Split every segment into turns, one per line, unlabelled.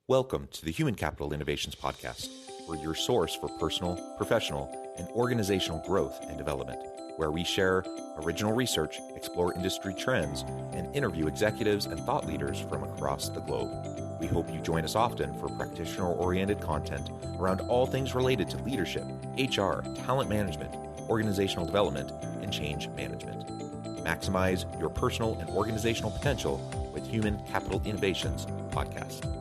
Welcome to the Human Capital Innovations Podcast. We're your source for personal, professional, and organizational growth and development, where we share original research, explore industry trends, and interview executives and thought leaders from across the globe. We hope you join us often for practitioner-oriented content around all things related to leadership, HR, talent management, organizational development, and change management. Maximize your personal and organizational potential with Human Capital Innovations Podcast.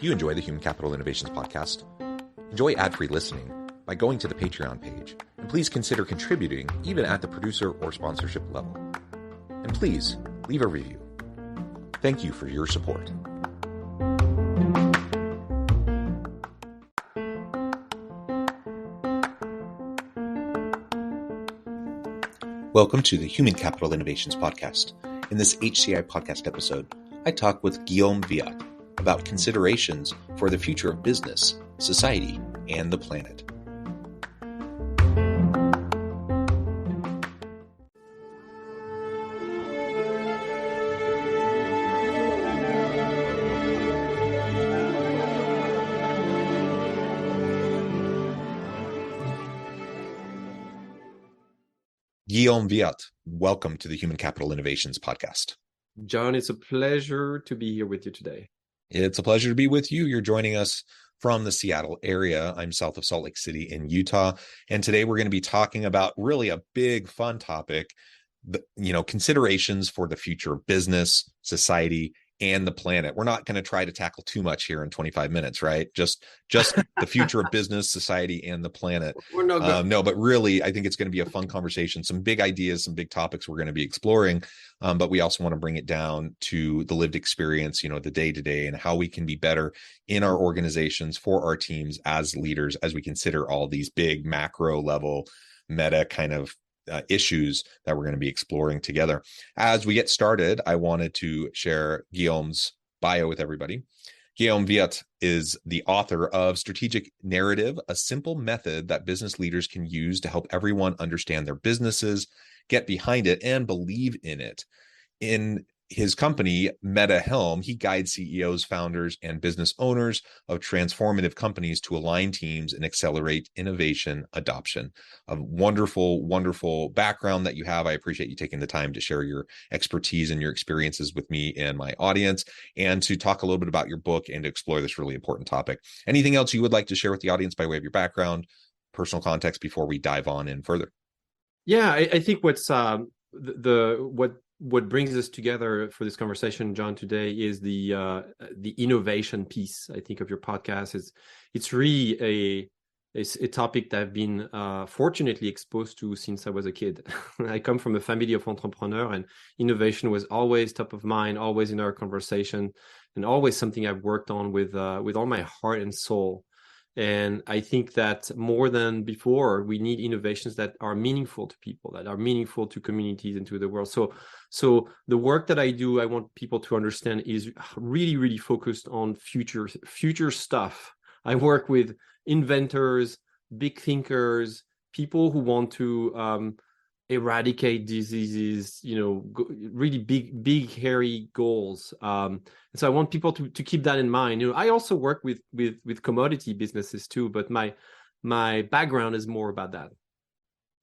Do you enjoy the Human Capital Innovations Podcast? Enjoy ad-free listening by going to the Patreon page, and please consider contributing even at the producer or sponsorship level. And please leave a review. Thank you for your support. Welcome to the Human Capital Innovations Podcast. In this HCI Podcast episode, I talk with Guillaume Wiatr about considerations for the future of business, society, and the planet. Guillaume Wiatr, welcome to the Human Capital Innovations Podcast.
John, it's a pleasure to be here with you today.
It's a pleasure to be with you. You're joining us from the Seattle area. I'm south of Salt Lake City in Utah. And today we're going to be talking about really a big, fun topic, considerations for the future of business, society, and the planet. We're not going to try to tackle too much here in 25 minutes, right? Just the future of business, society, and the planet.
We're not good.
No, but really, I think it's going to be a fun conversation. Some big ideas, some big topics we're going to be exploring. But we also want to bring it down to the lived experience, the day-to-day, and how we can be better in our organizations for our teams as leaders, as we consider all these big macro level meta kind of issues that we're going to be exploring together. As we get started, I wanted to share Guillaume's bio with everybody. Guillaume Wiatr is the author of Strategic Narrative, a simple method that business leaders can use to help everyone understand their businesses, get behind it, and believe in it. In his company, Meta Helm, he guides CEOs, founders, and business owners of transformative companies to align teams and accelerate innovation adoption. A wonderful, wonderful background that you have. I appreciate you taking the time to share your expertise and your experiences with me and my audience, and to talk a little bit about your book and to explore this really important topic. Anything else you would like to share with the audience by way of your background, personal context, before we dive on in further?
Yeah, I think what brings us together for this conversation, John, today is the innovation piece, I think, of your podcast. It's really a topic that I've been fortunately exposed to since I was a kid. I come from a family of entrepreneurs, and innovation was always top of mind, always in our conversation, and always something I've worked on with all my heart and soul. And I think that more than before, we need innovations that are meaningful to people, that are meaningful to communities and to the world. So the work that I do, I want people to understand, is really, really focused on future stuff. I work with inventors, big thinkers, people who want to eradicate diseases, really big, hairy goals. And so I want people to keep that in mind. I also work with commodity businesses too, but my background is more about that.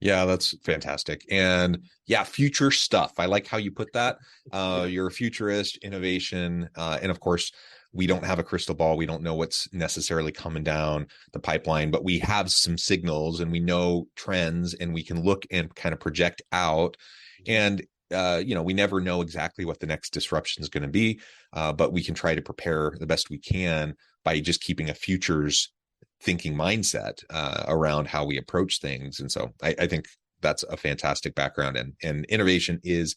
Yeah, that's fantastic. And yeah, future stuff. I like how you put that. You're a futurist, innovation, and of course, we don't have a crystal ball. We don't know what's necessarily coming down the pipeline, but we have some signals and we know trends, and we can look and kind of project out. And, we never know exactly what the next disruption is going to be, but we can try to prepare the best we can by just keeping a futures thinking mindset around how we approach things. And so I think that's a fantastic background, and innovation is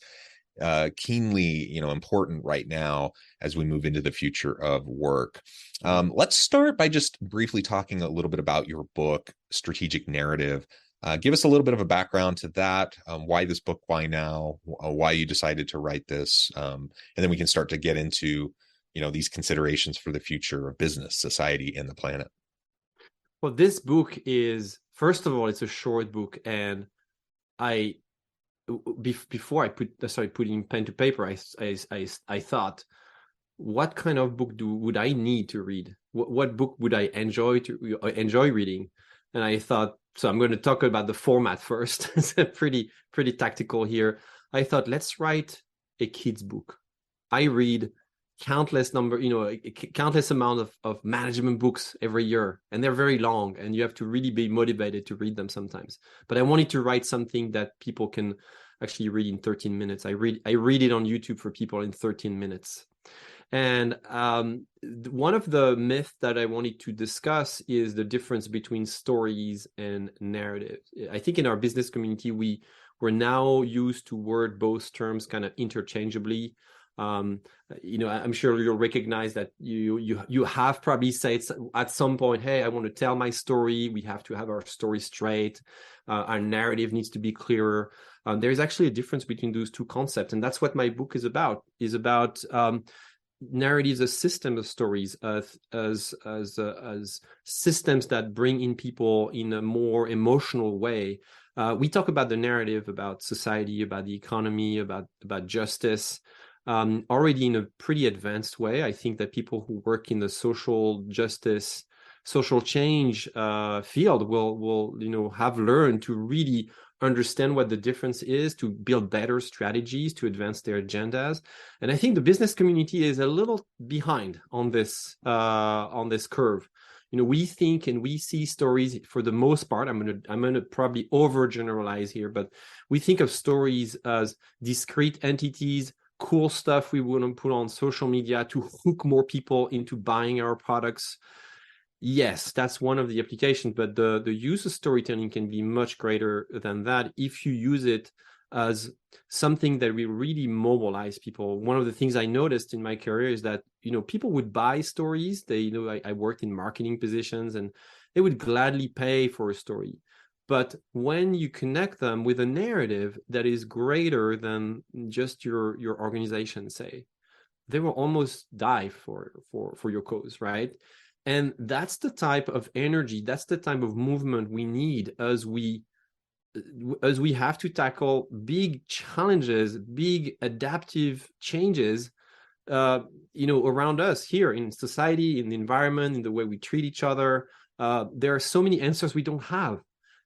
keenly, important right now as we move into the future of work. Let's start by just briefly talking a little bit about your book, Strategic Narrative. Give us a little bit of a background to that. Why this book? Why now? Why you decided to write this? And then we can start to get into, these considerations for the future of business, society, and the planet.
Well, this book is, first of all, it's a short book, and before I started putting pen to paper, I thought, what kind of book would I need to read? What book would I enjoy reading? And I thought, so I'm going to talk about the format first. It's pretty tactical here. I thought, let's write a kid's book. I read countless amount of management books every year, and they're very long, and you have to really be motivated to read them sometimes. But I wanted to write something that people can actually read in 13 minutes. I read it on YouTube for people in 13 minutes. And one of the myths that I wanted to discuss is the difference between stories and narrative. I think in our business community, we're now used to word both terms kind of interchangeably. I'm sure you'll recognize that you have probably said at some point, hey, I want to tell my story. We have to have our story straight. Our narrative needs to be clearer. There is actually a difference between those two concepts, and that's what my book is about. Narratives as system of stories, as systems that bring in people in a more emotional way. We talk about the narrative, about society, about the economy, about justice, already in a pretty advanced way. I think that people who work in the social justice, social change field will have learned to really understand what the difference is, to build better strategies to advance their agendas. And I think the business community is a little behind on this curve. We think and we see stories, for the most part, I'm gonna probably overgeneralize here, but we think of stories as discrete entities, cool stuff we want to put on social media to hook more people into buying our products. Yes, that's one of the applications, but the use of storytelling can be much greater than that if you use it as something that will really mobilize people. One of the things I noticed in my career is that, people would buy stories. I worked in marketing positions, and they would gladly pay for a story. But when you connect them with a narrative that is greater than just your organization, say, they will almost die for your cause, right? And that's the type of energy, that's the type of movement we need as we have to tackle big challenges, big adaptive changes, around us here in society, in the environment, in the way we treat each other. There are so many answers we don't have.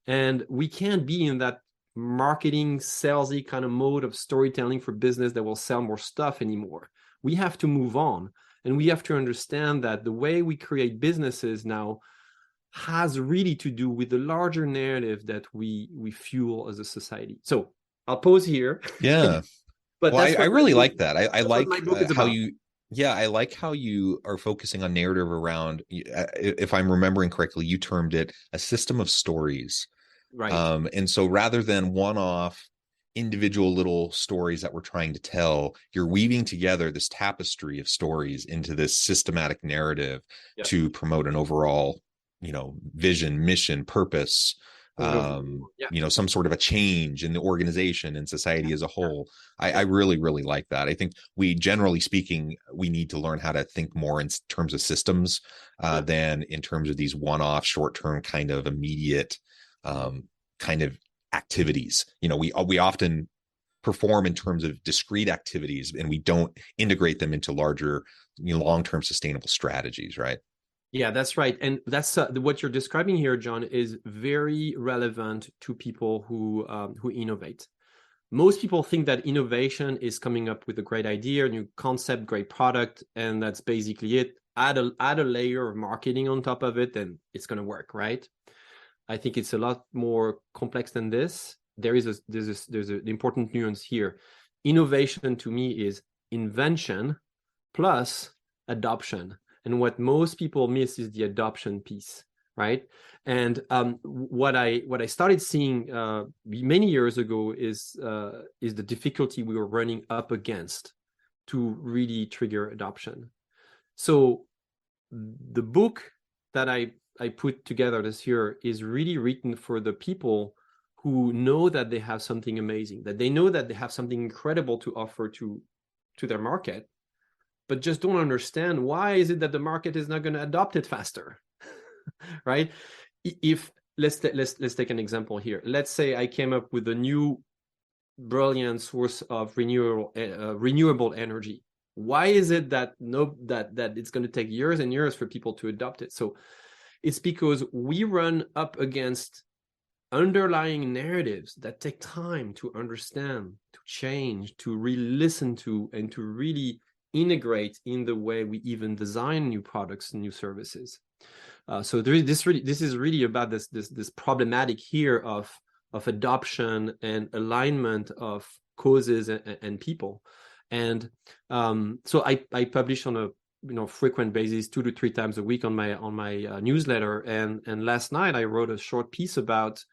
And we can't be in that marketing, salesy kind of mode of storytelling for business that will sell more stuff anymore. We have to move on. And we have to understand that the way we create businesses now has really to do with the larger narrative that we fuel as a society. So I'll pause here.
Yeah.
But
well, I really like that. I like how
about.
I like how you are focusing on narrative around, if I'm remembering correctly, you termed it a system of stories.
Right.
And so rather than one-off individual little stories that we're trying to tell, you're weaving together this tapestry of stories into this systematic narrative to promote an overall, vision, mission, purpose, some sort of a change in the organization and society as a whole. I really, really like that. I think generally speaking, we need to learn how to think more in terms of systems than in terms of these one-off, short-term kind of immediate kind of activities. We often perform in terms of discrete activities, and we don't integrate them into larger, long-term sustainable strategies, right?
Yeah, that's right. And that's what you're describing here, John, is very relevant to people who innovate. Most people think that innovation is coming up with a great idea, a new concept, great product, and that's basically it. Add a layer of marketing on top of it, and it's going to work, right? I think it's a lot more complex than this. There's an important nuance here. Innovation to me is invention plus adoption. And what most people miss is the adoption piece, right? And what I started seeing many years ago is the difficulty we were running up against to really trigger adoption. So the book that I put together this year is really written for the people who know that they have something amazing, that they know that they have something incredible to offer to their market, but just don't understand why is it that the market is not going to adopt it faster, right? if let's take an example here. Let's say I came up with a new brilliant source of renewable energy. Why is it that it's going to take years and years for people to adopt it? So it's because we run up against underlying narratives that take time to understand, to change, to really listen to, and to really integrate in the way we even design new products and new services. So this is really about this problematic here of adoption and alignment of causes and people. And so I publish on a frequent basis 2 to 3 times a week on my newsletter. And last night I wrote a short piece about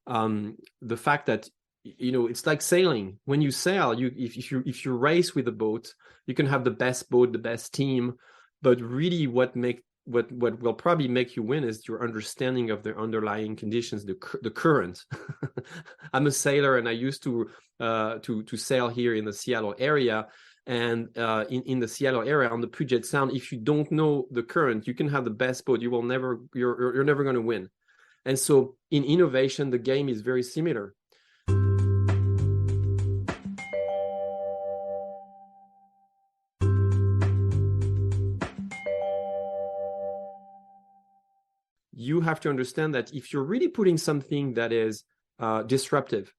the fact that it's like sailing. When you sail, if you race with a boat, you can have the best boat, the best team, but really what will probably make you win is your understanding of the underlying conditions, the current. I'm a sailor, and I used to sail here in the Seattle area. And in the Seattle area on the Puget Sound, if you don't know the current, you can have the best boat. You're never going to win. And so in innovation, the game is very similar. You have to understand that if you're really putting something that is disruptive,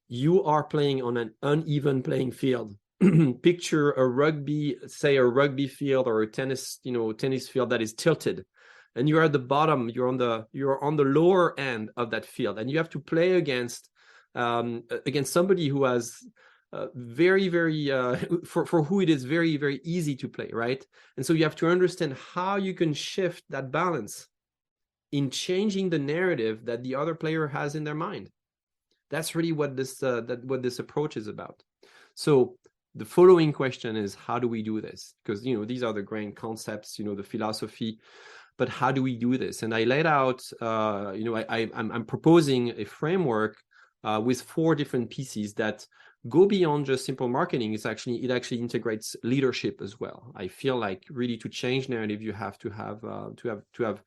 you are playing on an uneven playing field. Picture a rugby field or a tennis field that is tilted, and you're at the bottom. You're on the lower end of that field, and you have to play against somebody who has very, very for who it is very, very easy to play, right? And so you have to understand how you can shift that balance in changing the narrative that the other player has in their mind. That's really what this approach is about. So the following question is, how do we do this? Because these are the grand concepts, the philosophy, but how do we do this? And I laid out, I'm proposing a framework with 4 different pieces that go beyond just simple marketing. It actually integrates leadership as well. I feel like really to change narrative, you have to have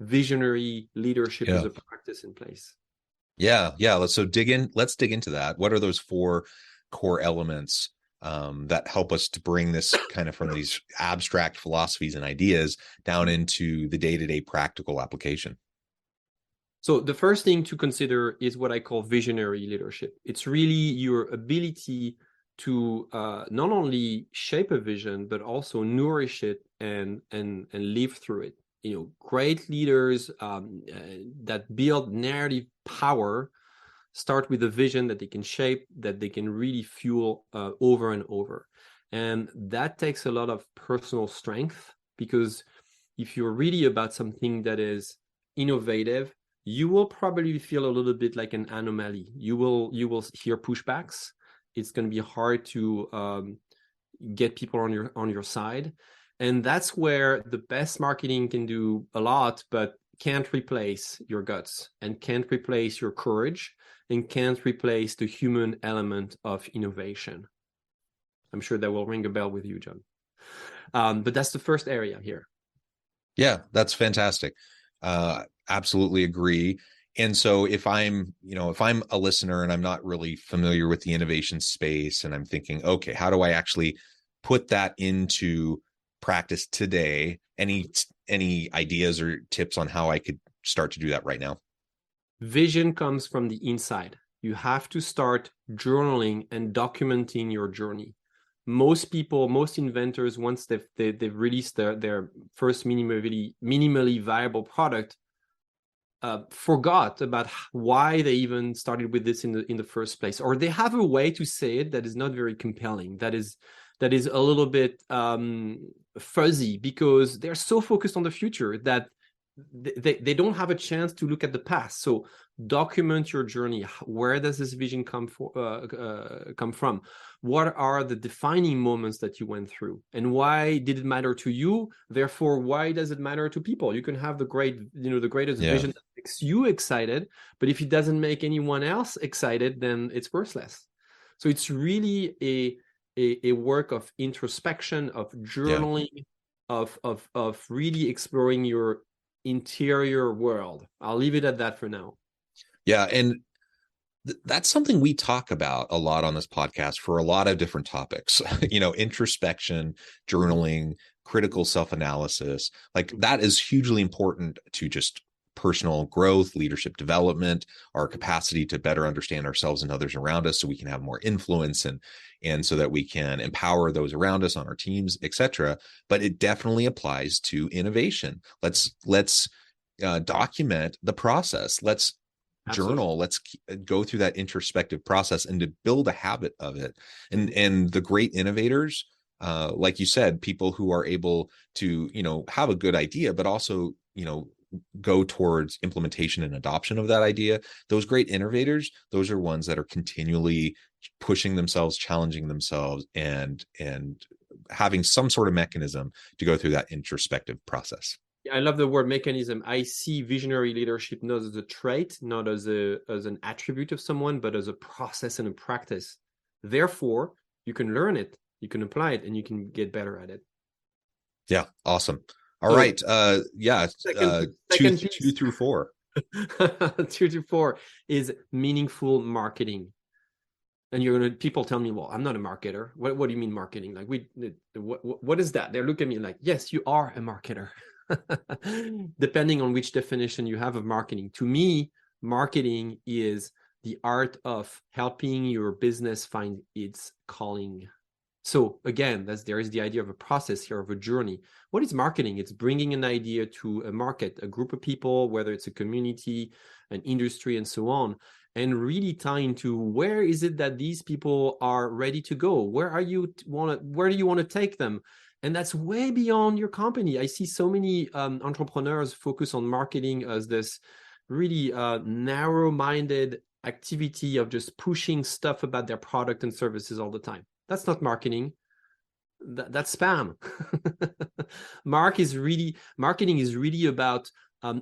visionary leadership as a practice in place.
Yeah. Let's dig into that. What are those 4 core elements that help us to bring this kind of from these abstract philosophies and ideas down into the day-to-day practical application?
So the first thing to consider is what I call visionary leadership. It's really your ability to not only shape a vision, but also nourish it and live through it. Great leaders that build narrative power start with a vision that they can shape, that they can really fuel over and over. And that takes a lot of personal strength, because if you're really about something that is innovative, you will probably feel a little bit like an anomaly. You will hear pushbacks. It's going to be hard to get people on your side. And that's where the best marketing can do a lot, but can't replace your guts and can't replace your courage and can't replace the human element of innovation. I'm sure that will ring a bell with you, John. But that's the first area here.
Yeah, that's fantastic. Absolutely agree. And so if I'm a listener and I'm not really familiar with the innovation space, and I'm thinking, okay, how do I actually put that into practice today? Any ideas or tips on how I could start to do that right now?
Vision comes from the inside. You have to start journaling and documenting your journey. Most inventors, once they've released their first minimally viable product, forgot about why they even started with this in the first place, or they have a way to say it that is not very compelling. That is a little bit fuzzy, because they're so focused on the future that they don't have a chance to look at the past. So document your journey. Where does this vision come from? What are the defining moments that you went through, and why did it matter to you? Therefore, why does it matter to people? You can have the greatest vision that makes you excited, but if it doesn't make anyone else excited, then it's worthless. So it's really a work of introspection, of journaling, of really exploring your interior world. I'll leave it at that for now.
Yeah. And that's something we talk about a lot on this podcast for a lot of different topics, introspection, journaling, critical self-analysis. Like that is hugely important to just personal growth, leadership development, our capacity to better understand ourselves and others around us so we can have more influence and so that we can empower those around us on our teams, etc. But it definitely applies to innovation. Let's document the process. Let's journal. Let's go through that introspective process and to build a habit of it. And the great innovators, like you said, people who are able to, have a good idea, but also, go towards implementation and adoption of that idea. Those great innovators, those are ones that are continually pushing themselves, challenging themselves, and having some sort of mechanism to go through that introspective process.
I love the word mechanism. I see visionary leadership not as a trait, not as an attribute of someone, but as a process and a practice. Therefore, you can learn it, you can apply it, and you can get better at it.
Yeah, awesome. All right. Second 2 through 4.
2 through 4 is meaningful marketing. And people tell me, well, I'm not a marketer. What do you mean marketing? Like what is that? They look at me like, yes, you are a marketer. Depending on which definition you have of marketing. To me, marketing is the art of helping your business find its calling. So again, there is the idea of a process here, of a journey. What is marketing? It's bringing an idea to a market, a group of people, whether it's a community, an industry, and so on, and really tying to where is it that these people are ready to go? Where do you want to take them? And that's way beyond your company. I see so many entrepreneurs focus on marketing as this really narrow-minded activity of just pushing stuff about their product and services all the time. That's not marketing. That's spam. Marketing is really about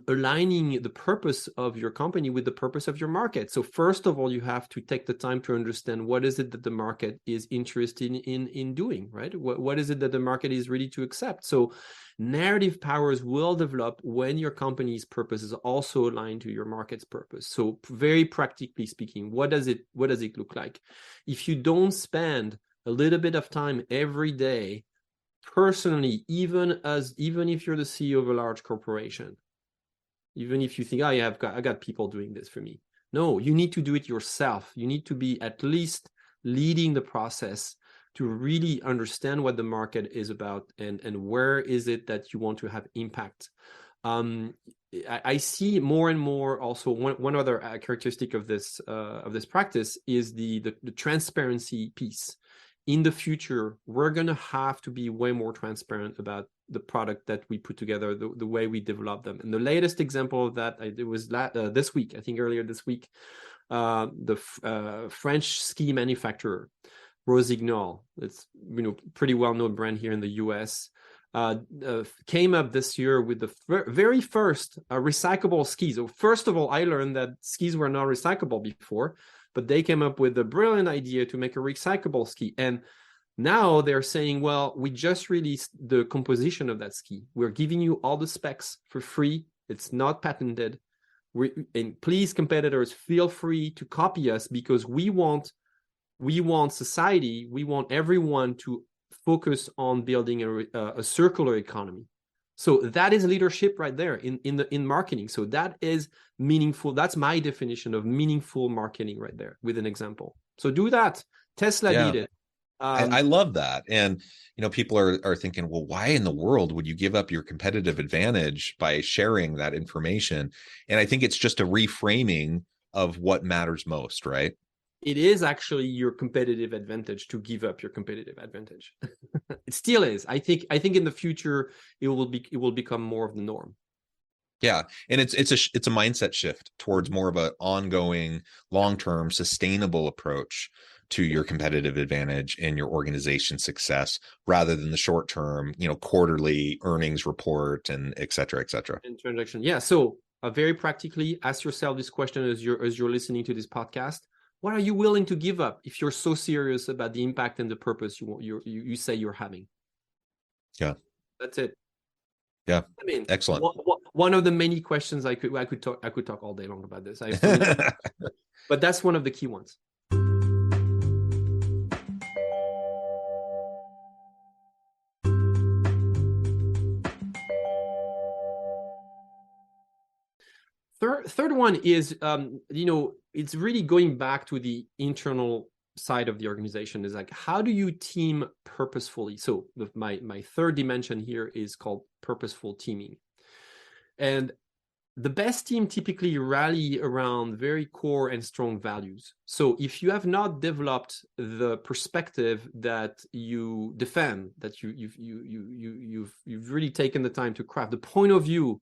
aligning the purpose of your company with the purpose of your market. So first of all, you have to take the time to understand what is it that the market is interested in doing, right? What is it that the market is ready to accept? So narrative powers will develop when your company's purpose is also aligned to your market's purpose. So very practically speaking, what does it look like? If you don't spend a little bit of time every day, personally, even if you're the CEO of a large corporation, even if you think, I got people doing this for me. No, you need to do it yourself. You need to be at least leading the process to really understand what the market is about and where is it that you want to have impact. I see more and more also one other characteristic of this practice is the transparency piece. In the future, we're going to have to be way more transparent about the product that we put together, the way we develop them. And the latest example of that, it was this week, I think earlier this week, the French ski manufacturer, Rossignol, it's pretty well-known brand here in the US, came up this year with the very first recyclable skis. So first of all, I learned that skis were not recyclable before, but they came up with a brilliant idea to make a recyclable ski. And now they're saying, well, we just released the composition of that ski. We're giving you all the specs for free. It's not patented. And please, competitors, feel free to copy us because we want society, we want everyone to focus on building a circular economy. So that is leadership right there in marketing. So that is meaningful. That's my definition of meaningful marketing right there with an example. So do that. Tesla did it.
I love that. And, people are thinking, well, why in the world would you give up your competitive advantage by sharing that information? And I think it's just a reframing of what matters most, right?
It is actually your competitive advantage to give up your competitive advantage. It still is. I think in the future it will become more of the norm.
Yeah, and it's a mindset shift towards more of an ongoing, long-term, sustainable approach to your competitive advantage and your organization's success, rather than the short-term, quarterly earnings report and et cetera, et cetera.
And transaction, yeah. So very practically, ask yourself this question as you're listening to this podcast. What are you willing to give up if you're so serious about the impact and the purpose you say you're having?
Yeah,
that's it.
Yeah,
I mean,
excellent.
one of the many questions I could talk all day long about this. But that's one of the key ones. Third one is, it's really going back to the internal side of the organization. Is like, how do you team purposefully? So my third dimension here is called purposeful teaming. And the best team typically rally around very core and strong values. So if you have not developed the perspective that you defend, that you've really taken the time to craft the point of view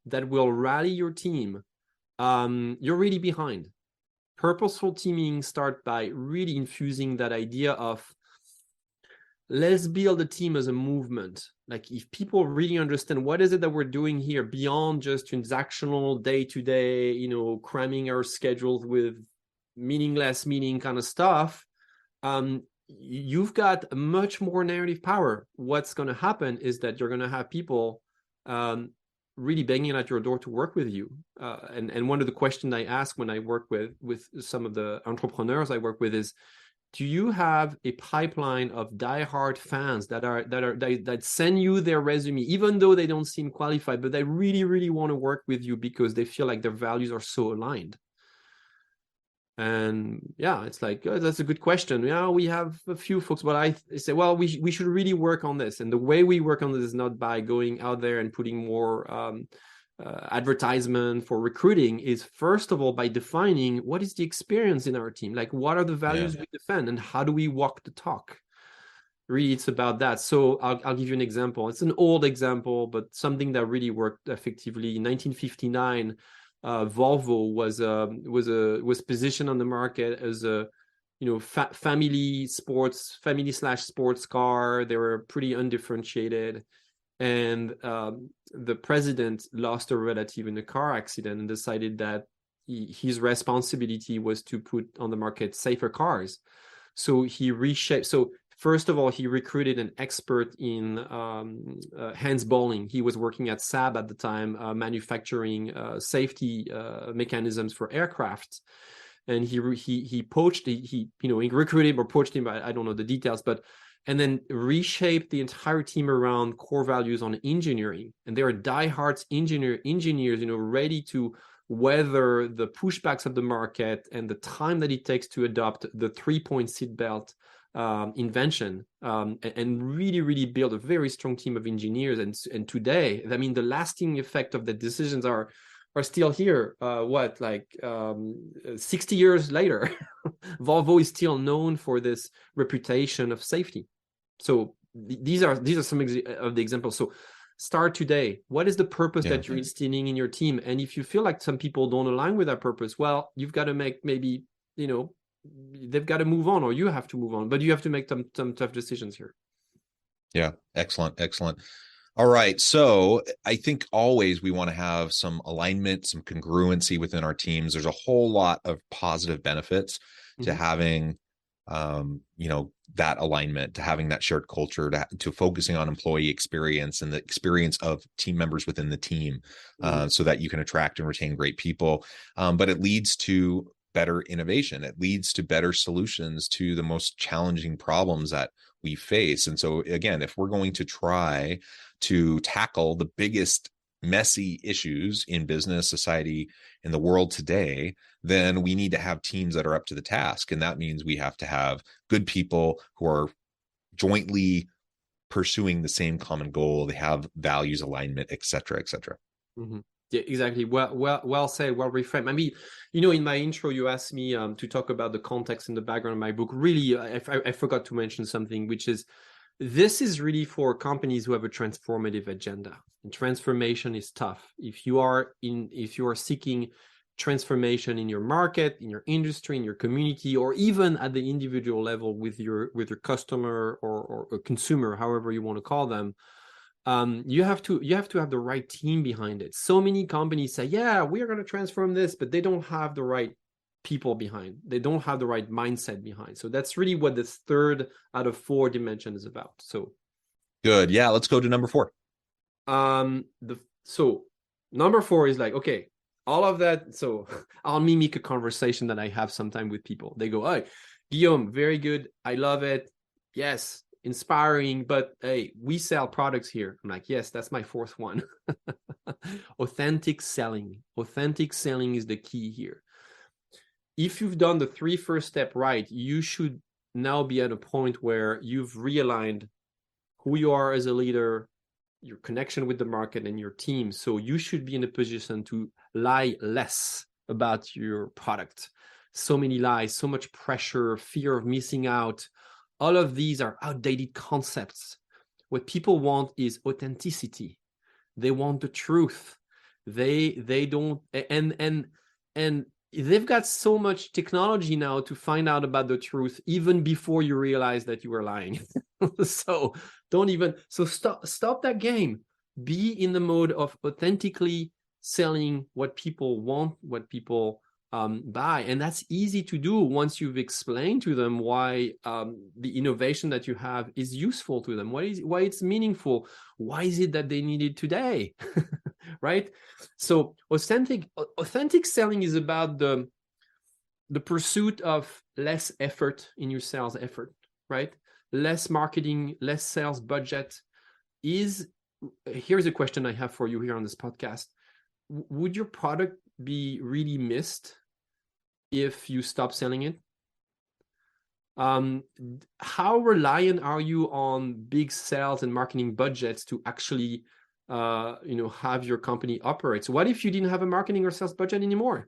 that will rally your team, you're really behind. Purposeful teaming starts by really infusing that idea of, let's build a team as a movement. Like, if people really understand what is it that we're doing here beyond just transactional day-to-day, cramming our schedules with meaningless meaning kind of stuff, you've got much more narrative power. What's going to happen is that you're going to have people really banging at your door to work with you. And one of the questions I ask when I work with some of the entrepreneurs I work with is, do you have a pipeline of diehard fans that send you their resume, even though they don't seem qualified, but they really, really want to work with you because they feel like their values are so aligned? And yeah, it's like, that's a good question. Yeah, we have a few folks, but I say, well, we should really work on this. And the way we work on this is not by going out there and putting more advertisement for recruiting, is first of all by defining what is the experience in our team, like what are the values we defend, and how do we walk the talk. Really, it's about that. So I'll give you an example. It's an old example, but something that really worked effectively. In 1959, Volvo was positioned on the market as a family/sports car. They were pretty undifferentiated. And the president lost a relative in a car accident and decided that his responsibility was to put on the market safer cars. So he reshaped. So first of all, he recruited an expert in hands bowling. He was working at Saab at the time, manufacturing safety mechanisms for aircraft. And he recruited or poached him. I don't know the details, and then reshaped the entire team around core values on engineering. And they are diehard engineers, ready to weather the pushbacks of the market and the time that it takes to adopt the 3-point seatbelt invention, and really, really build a very strong team of engineers. And today, I mean, the lasting effect of the decisions are still here. 60 years later, Volvo is still known for this reputation of safety. So these are some of the examples. So start today. What is the purpose that you're instilling in your team? And if you feel like some people don't align with that purpose, well, you've got to make maybe, they've got to move on, or you have to move on, but you have to make some tough decisions here.
Yeah. Excellent. All right. So I think always we want to have some alignment, some congruency within our teams. There's a whole lot of positive benefits to having, that alignment, to having that shared culture, to focusing on employee experience and the experience of team members within the team, so that you can attract and retain great people. But it leads to better innovation. It leads to better solutions to the most challenging problems that we face. And so again, if we're going to try to tackle the biggest messy issues in business, society, in the world today, then we need to have teams that are up to the task. And that means we have to have good people who are jointly pursuing the same common goal. They have values alignment, et cetera, et cetera.
Yeah, exactly. Well said, well reframed. I mean, in my intro, you asked me to talk about the context and the background of my book. Really, I forgot to mention something, which is, this is really for companies who have a transformative agenda. And transformation is tough. If you are seeking transformation in your market, in your industry, in your community, or even at the individual level with your customer or a consumer, however you want to call them, you have to have the right team behind it. So many companies say, yeah, we are going to transform this, but they don't have the right people behind. They don't have the right mindset behind. So that's really what this 3rd out of 4 dimension is about. So
good. Yeah, let's go to number 4.
So Number 4 is like, okay, all of that. So I'll mimic a conversation that I have sometime with people. They go, "Hey, Guillaume, very good. I love it. Yes, inspiring. But hey, we sell products here." I'm like, "Yes, that's my 4th one." Authentic selling. Authentic selling is the key here. If you've done the 3 first step right, you should now be at a point where you've realigned who you are as a leader, your connection with the market and your team. So you should be in a position to lie less about your product. So many lies, so much pressure, fear of missing out. All of these are outdated concepts. What people want is authenticity. They want the truth. They don't, and they've got so much technology now to find out about the truth even before you realize that you were lying. So stop that game. Be in the mode of authentically selling what people want, what people buy. And that's easy to do once you've explained to them why the innovation that you have is useful to them, why it's meaningful, why is it that they need it today. Right? So authentic selling is about the pursuit of less effort in your sales effort, right? Less marketing, less sales budget. Here's a question I have for you here on this podcast. Would your product be really missed if you stop selling it? How reliant are you on big sales and marketing budgets to actually have your company operate? So what if you didn't have a marketing or sales budget anymore?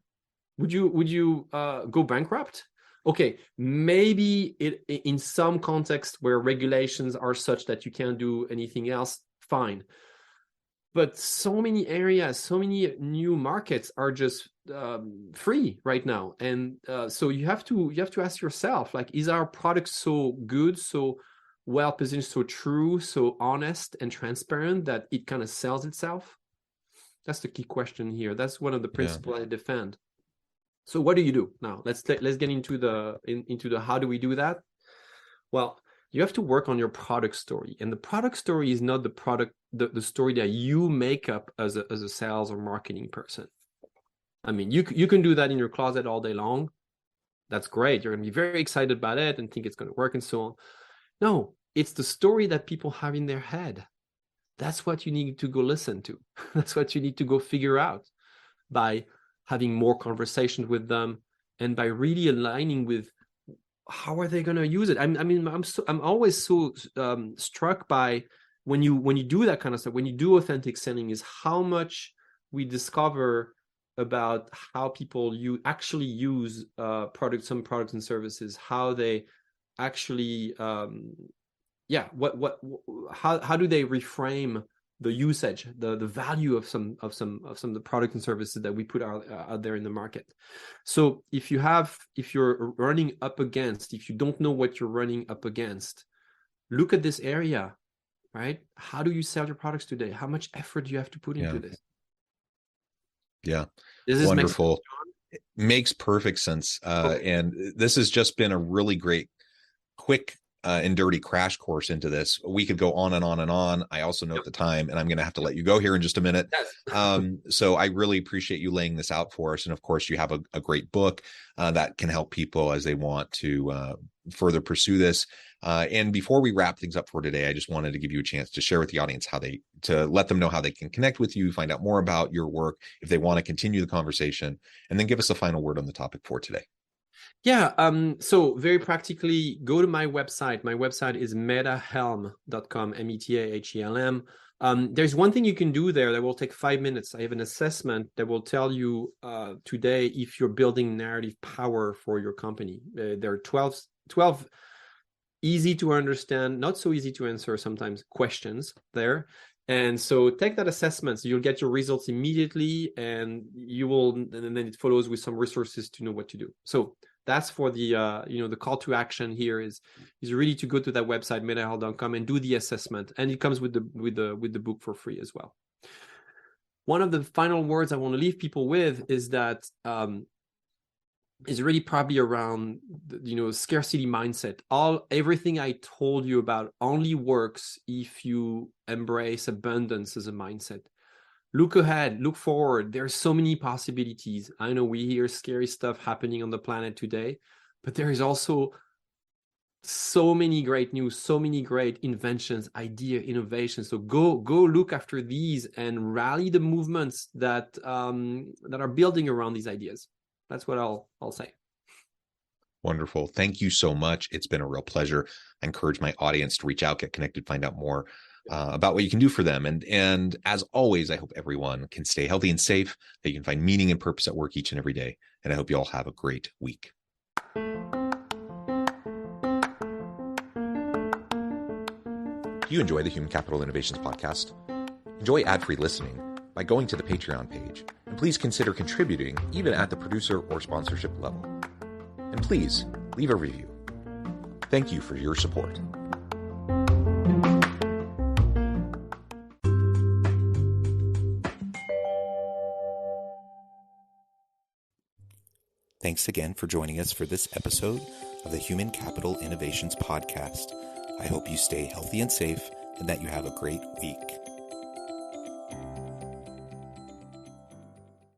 Would you go bankrupt? Okay, maybe in some context where regulations are such that you can't do anything else, fine. But so many areas, so many new markets are just free right now, and so you have to ask yourself, like, is our product so good, so well positioned, so true, so honest and transparent that it kind of sells itself? That's the key question here. That's one of the principles I defend. So what do you do now? Let's get into the how do we do that? Well, you have to work on your product story, and the product story is not the story that you make up as a sales or marketing person. I mean, you can do that in your closet all day long. That's great. You're going to be very excited about it and think it's going to work and so on. No, it's the story that people have in their head. That's what you need to go listen to. That's what you need to go figure out by having more conversations with them and by really aligning with how are they going to use it. I'm always so struck by when you do that kind of stuff, when you do authentic selling, is how much we discover about how people actually use some products and services, how they actually how do they reframe the usage, the value of some of the products and services that we put out there in the market. So if you don't know what you're running up against, look at this area, right? How do you sell your products today? How much effort do you have to put into this?
Yeah.
Does this
wonderful.
make sense,
John? Makes perfect sense. And this has just been a really great, quick and dirty crash course into this. We could go on and on and on. I also note the time, and I'm going to have to let you go here in just a minute. Yes. So I really appreciate you laying this out for us. And of course, you have a great book that can help people as they want to further pursue this. And before we wrap things up for today, I just wanted to give you a chance to share with the audience to let them know how they can connect with you, find out more about your work if they want to continue the conversation, and then give us a final word on the topic for today.
Yeah. So very practically, go to my website. My website is metahelm.com, METAHELM. There's one thing you can do there that will take 5 minutes. I have an assessment that will tell you today if you're building narrative power for your company. There are 12 easy to understand, not so easy to answer sometimes, questions there. And so take that assessment. So you'll get your results immediately, and then it follows with some resources to know what to do. So that's for the the call to action here is really to go to that website, metahelm.com, and do the assessment. And it comes with the book for free as well. One of the final words I want to leave people with is that is really probably around scarcity mindset. Everything I told you about only works if you embrace abundance as a mindset. look ahead, look forward. There's so many possibilities. I know we hear scary stuff happening on the planet today, but there is also so many great news, so many great inventions, idea, innovations. So go look after these and rally the movements that are building around these ideas. That's what I'll say.
Wonderful. Thank you so much. It's been a real pleasure. I encourage my audience to reach out, get connected, find out more about what you can do for them. And as always, I hope everyone can stay healthy and safe, that you can find meaning and purpose at work each and every day. And I hope you all have a great week. Do you enjoy the Human Capital Innovations podcast? Enjoy ad-free listening by going to the Patreon page, and please consider contributing even at the producer or sponsorship level. And please leave a review. Thank you for your support. Thanks again for joining us for this episode of the Human Capital Innovations podcast. I hope you stay healthy and safe and that you have a great week.